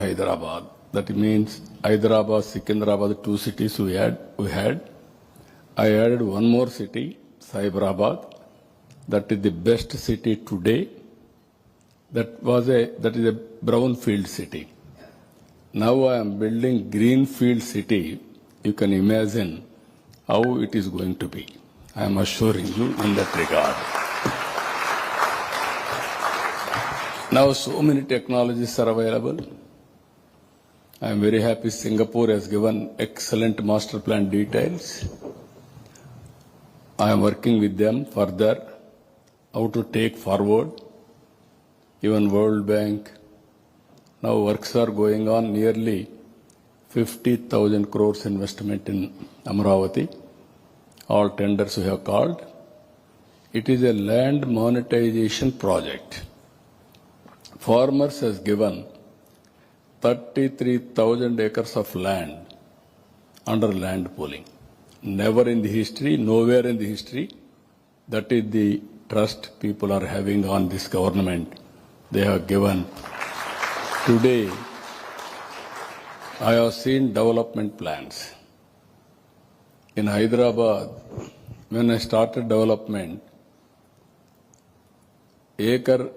Hyderabad. That means Hyderabad, Secunderabad, two cities we had. I added one more city, Cyberabad. That is the best city today. That is a brownfield city. Now I am building greenfield city. You can imagine how it is going to be. I am assuring you in that regard. Now so many technologies are available. I am very happy Singapore has given excellent master plan details. I am working with them further how to take forward. Even World Bank. Now works are going on, nearly 50,000 crores investment in Amravati. All tenders we have called. It is a land monetization project. Farmers has given 33,000 acres of land under land pooling. Never in the history, nowhere in the history. That is the trust people are having on this government. They have given. Today, I have seen development plans. In Hyderabad, when I started development, acre,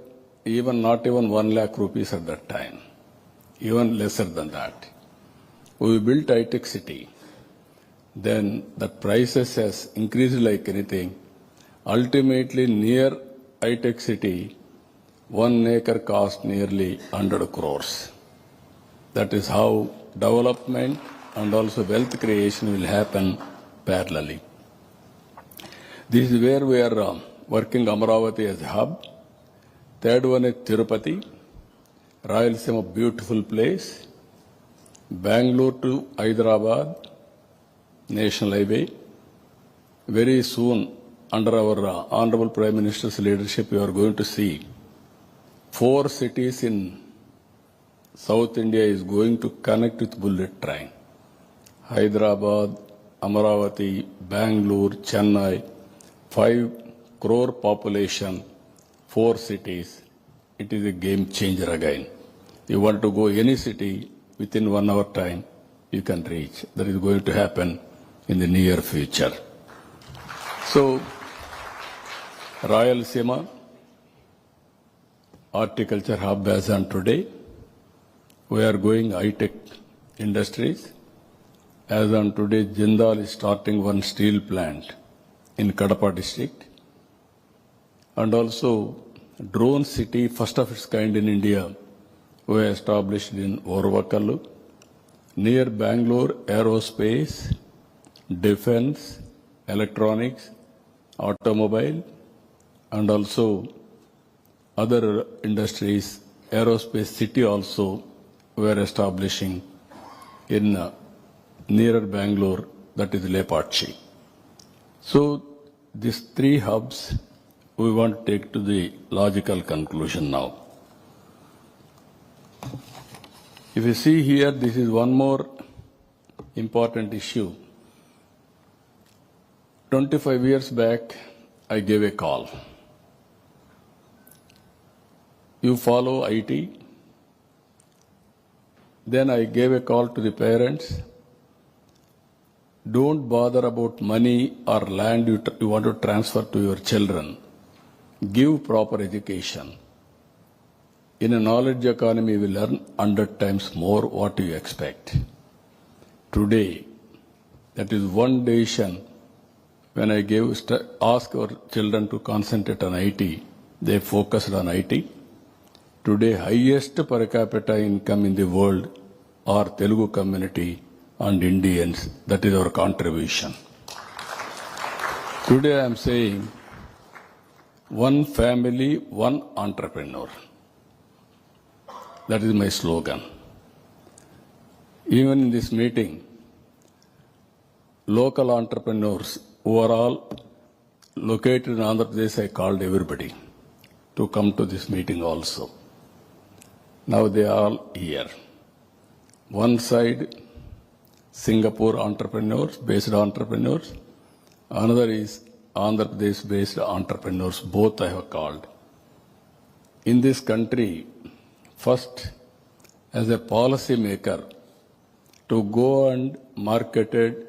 not even 1 lakh rupees at that time, even lesser than that. We built high-tech city. Then the prices has increased like anything. Ultimately, near high-tech city, 1 acre cost nearly 100 crores. That is how development and also wealth creation will happen parallelly. This is where we are working Amravati as a hub. Third one is Tirupati, Rayalaseema, beautiful place. Bangalore to Hyderabad, National Highway. Very soon, under our Honorable Prime Minister's leadership, we are going to see 4 cities in South India is going to connect with bullet train. Hyderabad, Amravati, Bangalore, Chennai, 5 crore population, 4 cities. It is a game changer again. You want to go any city within 1 hour time, you can reach. That is going to happen in the near future. So, Rayalaseema horticulture hub as on today. We are going high-tech industries. As on today, Jindal is starting one steel plant in Kadapa district. And also, drone city, first of its kind in India, we established in Orvakallu. Near Bangalore, aerospace, defense, electronics, automobile, and also other industries, aerospace city also we are establishing in nearer Bangalore, that is Lepatchi. So these 3 hubs we want to take to the logical conclusion now. If you see here, this is one more important issue. 25 years back, I gave a call. You follow IT. Then I gave a call to the parents. Don't bother about money or land you want to transfer to your children. Give proper education. In a knowledge economy, we learn 100 times more what you expect. Today, that is one decision. When I ask our children to concentrate on IT, they focused on IT. Today, highest per capita income in the world are Telugu community and Indians. That is our contribution. Today I am saying, one family, one entrepreneur. That is my slogan. Even in this meeting, local entrepreneurs who are all located in Andhra Pradesh, I called everybody to come to this meeting also. Now they are all here. One side, Singapore entrepreneurs, based entrepreneurs. Another is Andhra Pradesh based entrepreneurs. Both I have called. In this country, first as a policy maker to go and marketed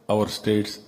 our state's